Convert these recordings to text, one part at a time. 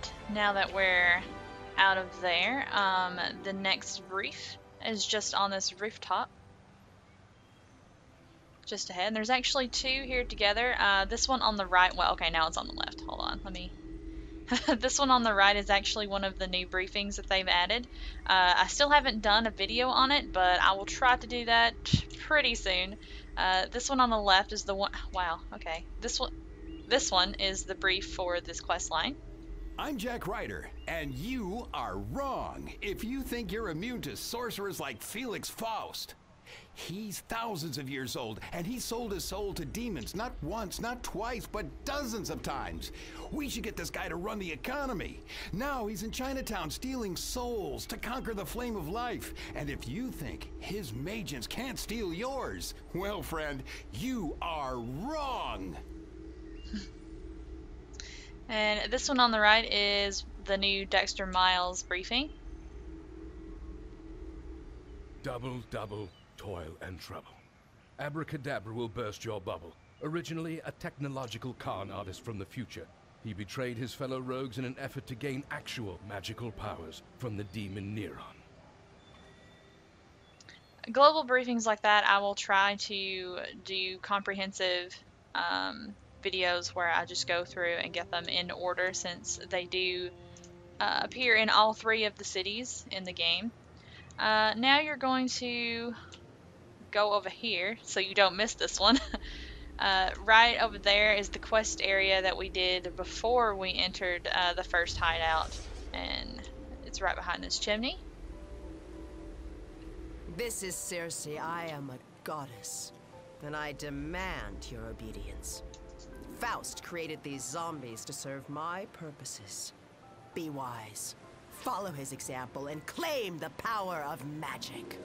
But now that we're out of there, the next brief is just on this rooftop. Just ahead. And there's actually two here together. This one on the right, well, okay, now it's on the left. Hold on, let me... This one on the right is actually one of the new briefings that they've added. I still haven't done a video on it, but I will try to do that pretty soon. This one on the left is the one... Wow, okay. This one is the brief for this quest line. I'm Jack Ryder, and you are wrong if you think you're immune to sorcerers like Felix Faust. He's thousands of years old, and he sold his soul to demons, not once, not twice, but dozens of times. We should get this guy to run the economy. Now he's in Chinatown stealing souls to conquer the flame of life. And if you think his magents can't steal yours, well, friend, you are wrong. And this one on the right is the new Dexter Myles briefing. Double, toil and trouble. Abra Cadabra will burst your bubble. Originally a technological con artist from the future, he betrayed his fellow rogues in an effort to gain actual magical powers from the demon Neron. Global briefings like that, I will try to do comprehensive videos where I just go through and get them in order, since they do appear in all three of the cities in the game. Now you're going to go over here so you don't miss this one. Right over there is the quest area that we did before we entered the first hideout, and it's right behind this chimney. This is Circe. I am a goddess, and I demand your obedience. Faust created these zombies to serve my purposes. Be wise, follow his example, and claim the power of magic.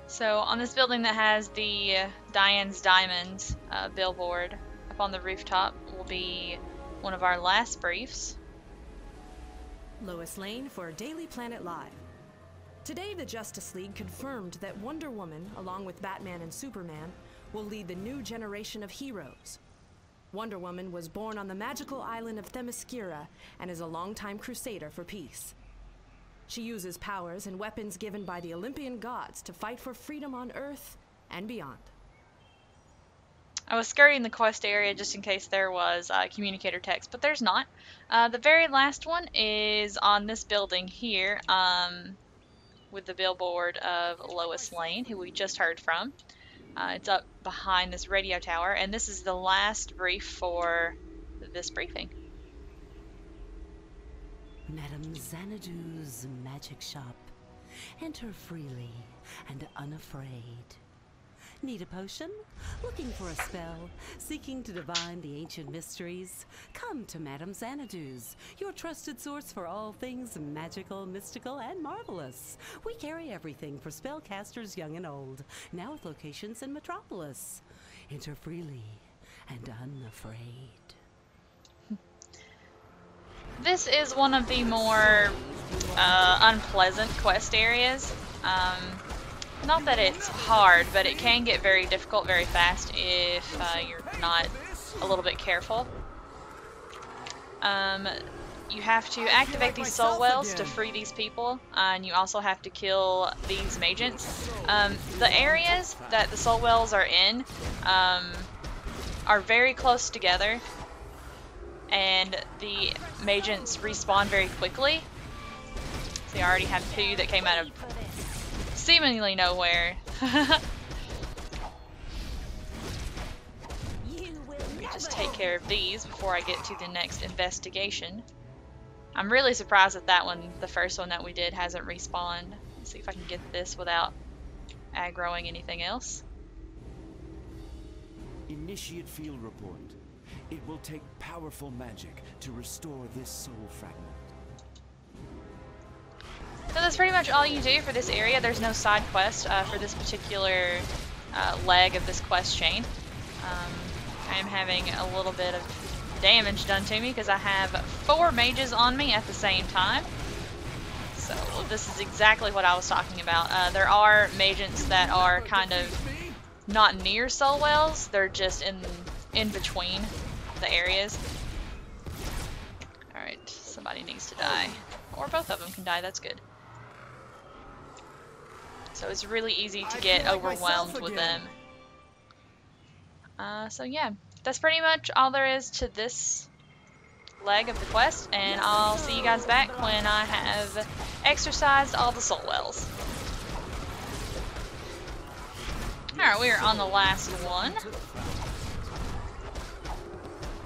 So on this building that has the Diane's Diamonds billboard up on the rooftop will be one of our last briefs. Lois Lane for Daily Planet Live. Today the Justice League confirmed that Wonder Woman, along with Batman and Superman, will lead the new generation of heroes. Wonder Woman was born on the magical island of Themyscira and is a longtime crusader for peace. She uses powers and weapons given by the Olympian gods to fight for freedom on Earth and beyond. I was skirting the quest area just in case there was communicator text, but there's not. The very last one is on this building here, with the billboard of Lois Lane, who we just heard from. It's up behind this radio tower, and this is the last brief for this briefing. Madame Xanadu's magic shop. Enter freely and unafraid. Need a potion? Looking for a spell? Seeking to divine the ancient mysteries? Come to Madame Xanadu's, your trusted source for all things magical, mystical, and marvelous. We carry everything for spellcasters young and old, now with locations in Metropolis. Enter freely and unafraid. This is one of the more unpleasant quest areas. Not that it's hard, but it can get very difficult very fast if you're not a little bit careful. You have to activate these soul wells to free these people, and you also have to kill these magents. The areas that the soul wells are in are very close together, and the magents respawn very quickly. So you already have two that came out of seemingly nowhere. Just take care of these before I get to the next investigation. I'm really surprised that that one, the first one that we did, hasn't respawned. Let's see if I can get this without aggroing anything else. Initiate field report. It will take powerful magic to restore this soul fragment. So that's pretty much all you do for this area. There's no side quest for this particular leg of this quest chain. I am having a little bit of damage done to me because I have 4 mages on me at the same time. So this is exactly what I was talking about. There are magents that are kind of not near soul wells. They're just in between the areas. Alright, somebody needs to die. Or both of them can die, that's good. So it's really easy to get overwhelmed with them. So yeah, that's pretty much all there is to this leg of the quest, and I'll see you guys back when I have exercised all the soul wells. Alright, we are on the last one.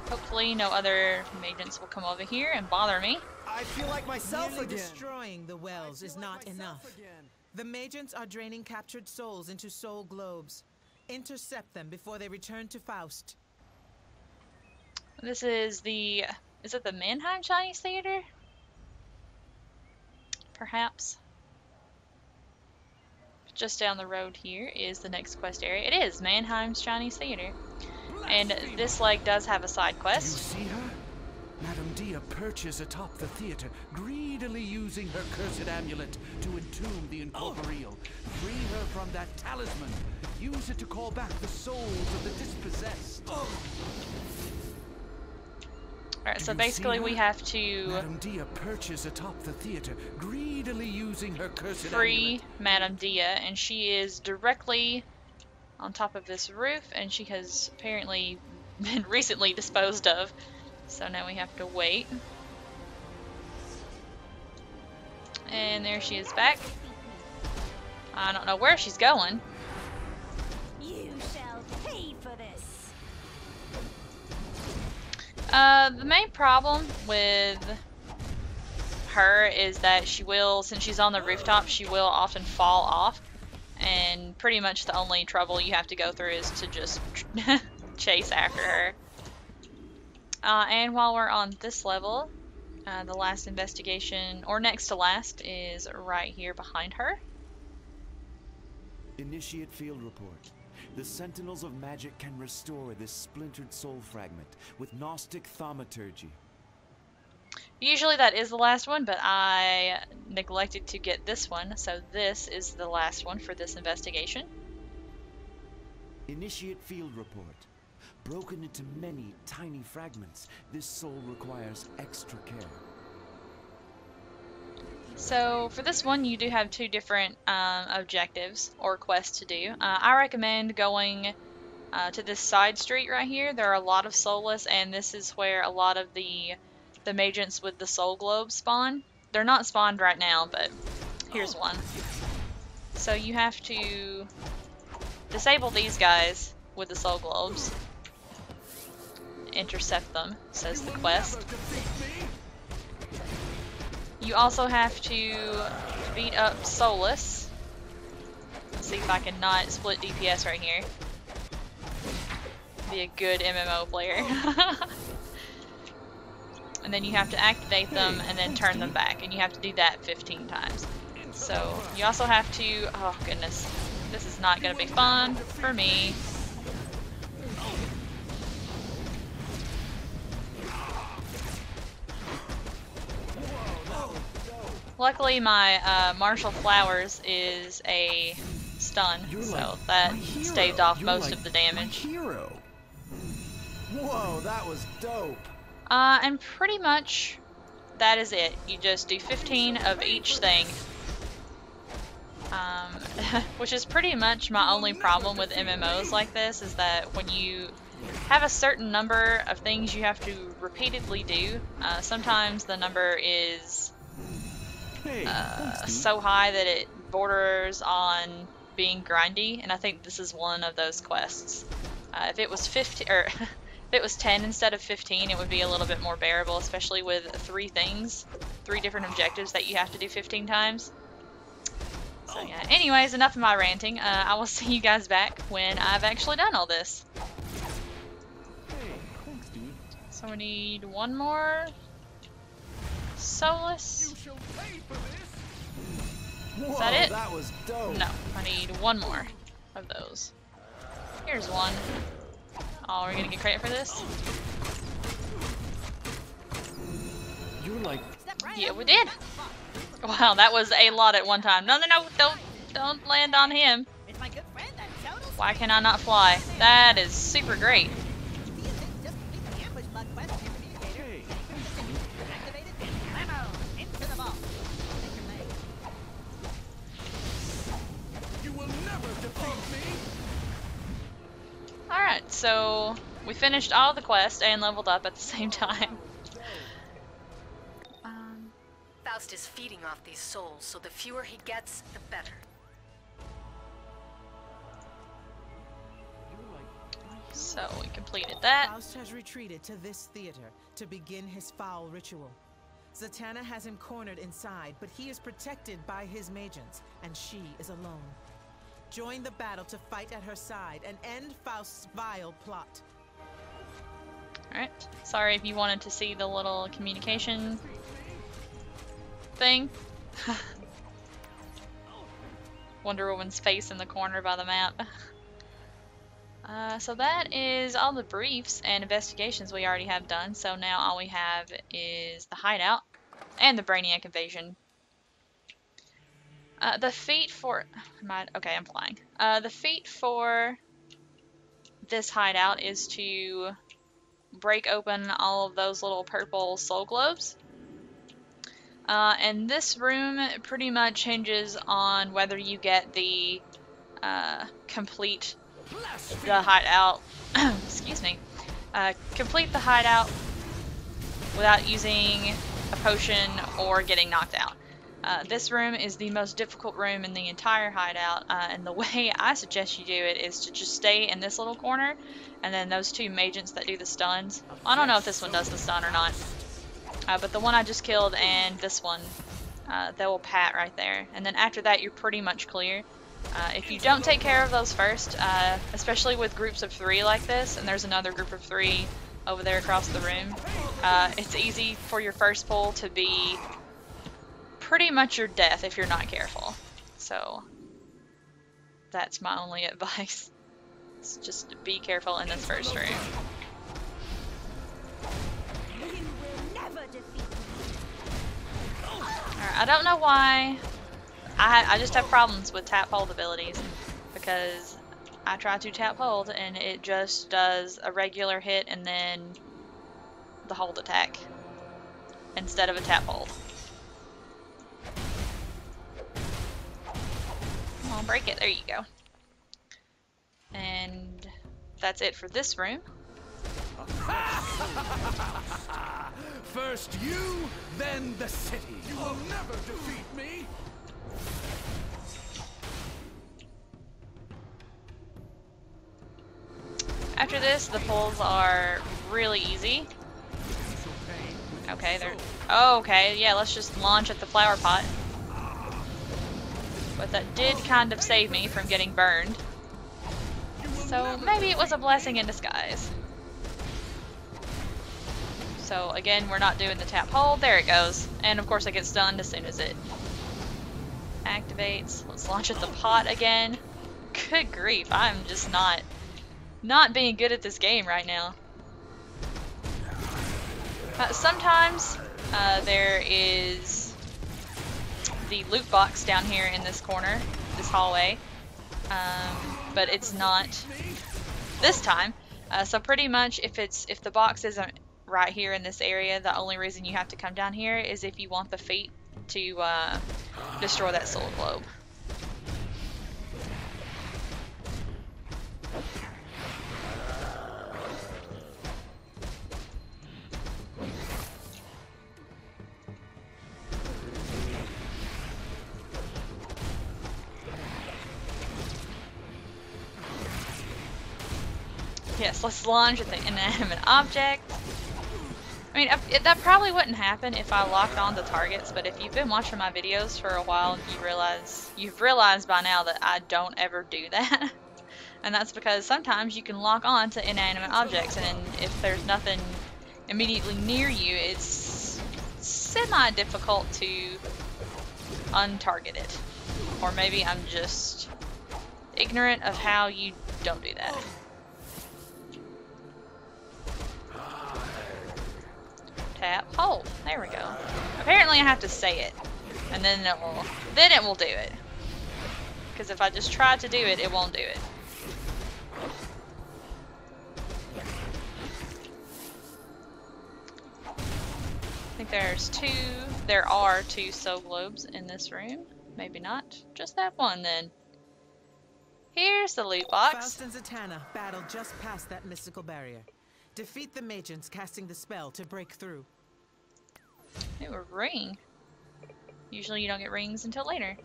Hopefully no other magents will come over here and bother me. I feel like myself Merely again. destroying the wells is not enough. The magents are draining captured souls into soul globes. Intercept them before they return to Faust. This is the... is it the Mannheim Chinese Theater? Perhaps. Just down the road here is the next quest area. It is Mannheim's Chinese Theater. And this leg does have a side quest. Do you see her? Madame Dia perches atop the theater, greedily using her cursed amulet to entomb the incorporeal. Free her from that talisman. Use it to call back the souls of the dispossessed. Alright, so basically we have to Madame Dia perches atop the theater, greedily using her cursed free amulet. Madame Dia, and she is directly on top of this roof, and she has apparently been recently disposed of. So now we have to wait. And there she is back. I don't know where she's going. You shall pay for this. The main problem with her is that she will, since she's on the rooftop, she will often fall off. And pretty much the only trouble you have to go through is to just chase after her. And while we're on this level, the last investigation, or next to last, is right here behind her. Initiate field report. The Sentinels of Magic can restore this splintered soul fragment with Gnostic thaumaturgy. Usually that is the last one, but I neglected to get this one, so this is the last one for this investigation. Initiate field report. Broken into many tiny fragments, this soul requires extra care. So for this one, you do have two different objectives or quests to do. I recommend going to this side street right here. There are a lot of soulless, and this is where a lot of the magents with the soul globes spawn. They're not spawned right now, but here's one. So you have to disable these guys with the soul globes. Intercept them, says the quest. You also have to beat up Soulless. Let's see if I can not split DPS right here. Be a good MMO player. And then you have to activate them and then turn them back, and you have to do that 15 times. So you also have to, oh goodness, this is not going to be fun for me. Luckily, my Martial Flowers is a stun, so that staved off most of the damage. Hero. Whoa, that was dope. And pretty much that is it. You just do 15 of each thing. Which is pretty much my only problem with MMOs like this, is that when you have a certain number of things you have to repeatedly do, sometimes the number is so high that it borders on being grindy, and I think this is one of those quests. If it was 50 or if it was 10 instead of 15, it would be a little bit more bearable, especially with three different objectives that you have to do 15 times. So yeah, anyways, enough of my ranting. I will see you guys back when I've actually done all this. So we need one more soulless. Is that it? That was dope. No, I need one more of those. Here's one. Oh, we're gonna get credit for this? You're like... Yeah, we did. Wow, that was a lot at one time. No, don't land on him. Why can I not fly? That is super great. so we finished all the quests and leveled up at the same time. Faust is feeding off these souls, so the fewer he gets, the better. So we completed that. Faust has retreated to this theater to begin his foul ritual. Zatanna has him cornered inside, but he is protected by his magents, and she is alone. Join the battle to fight at her side and end Faust's vile plot. Alright. Sorry if you wanted to see the little communication thing. Wonder Woman's face in the corner by the map. So that is all the briefs and investigations we already have done. So now all we have is the hideout and the Brainiac invasion. The feat for... okay, I'm flying. The feat for this hideout is to break open all of those little purple soul globes. And this room pretty much hinges on whether you get the complete the hideout. Excuse me. Complete the hideout without using a potion or getting knocked out. This room is the most difficult room in the entire hideout, and the way I suggest you do it is to just stay in this little corner, and then those two magents that do the stuns. I don't know if this one does the stun or not, but the one I just killed and this one, they will pat right there, and then after that you're pretty much clear. If you don't take care of those first, especially with groups of 3 like this, and there's another group of 3 over there across the room, it's easy for your first pull to be pretty much your death if you're not careful. So that's my only advice. It's just be careful in this first room. Alright, I don't know why. I just have problems with tap hold abilities because I try to tap hold and it just does a regular hit and then the hold attack instead of a tap hold. Come on, break it. There you go. And that's it for this room. First you, then the city. You will never defeat me. After this, the pulls are really easy. Okay, they're... Oh, okay, yeah, let's just launch at the flower pot. But that did kind of save me from getting burned. So maybe it was a blessing in disguise. So again, we're not doing the tap hold. There it goes. And of course I get stunned as soon as it activates. Let's launch at the pot again. Good grief, I'm just not being good at this game right now. Sometimes there is the loot box down here in this corner, this hallway, but it's not this time. So pretty much if the box isn't right here in this area, the only reason you have to come down here is if you want the feat to destroy that soul globe. Yes, let's launch at the inanimate object. I mean, that probably wouldn't happen if I locked on the targets, but if you've been watching my videos for a while, you've realized by now that I don't ever do that. And that's because sometimes you can lock on to inanimate objects, and if there's nothing immediately near you, it's semi-difficult to untarget it. Or maybe I'm just ignorant of how you don't do that. Tap, hold. There we go. Apparently I have to say it, and then it will do it. Because if I just try to do it, it won't do it. I think there are two soul globes in this room. Maybe not. Just that one then. Here's the loot box. Faust and Zatanna battle just past that mystical barrier. Defeat the magents casting the spell to break through. Ooh, a ring. Usually you don't get rings until later.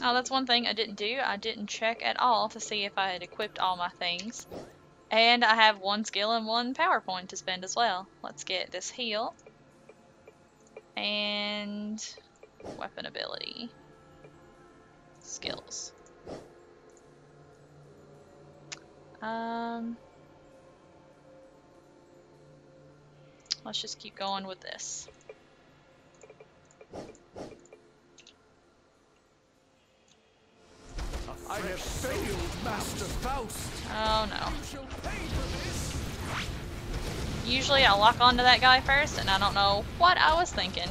Oh, that's one thing I didn't do. I didn't check at all to see if I had equipped all my things. And I have 1 skill and 1 power point to spend as well. Let's get this heal. And weapon ability. Skills. Let's just keep going with this. I have failed, Master Faust. Oh no. Usually I lock onto that guy first, and I don't know what I was thinking.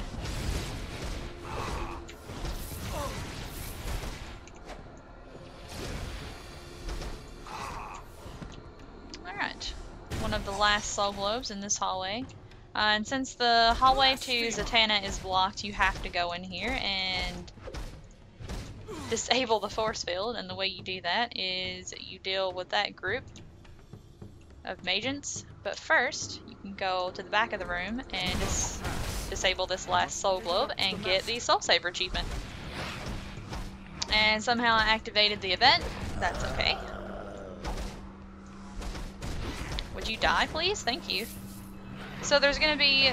Alright. One of the last soul globes in this hallway. And since the hallway to Zatanna is blocked, you have to go in here and disable the force field, and the way you do that is you deal with that group of magents. But first, you can go to the back of the room and disable this last soul globe and get the Soul Saver achievement. And somehow I activated the event. That's okay. Would you die, please? Thank you. So there's going to be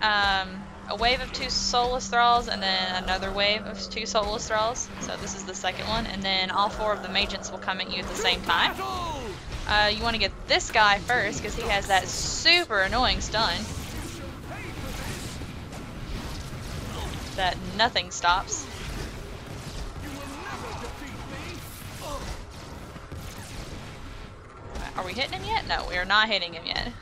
a wave of 2 soulless thralls and then another wave of 2 soulless thralls. So this is the second one, and then all 4 of the magents will come at you at the same time. You want to get this guy first because he has that super annoying stun that nothing stops. Are we hitting him yet? No, we are not hitting him yet.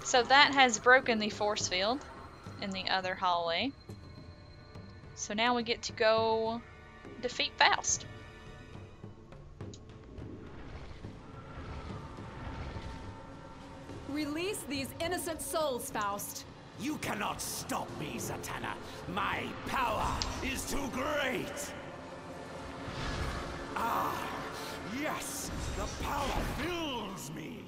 So that has broken the force field in the other hallway. So now we get to go defeat Faust. Release these innocent souls, Faust. You cannot stop me, Zatanna. My power is too great. Ah, yes, the power fills me.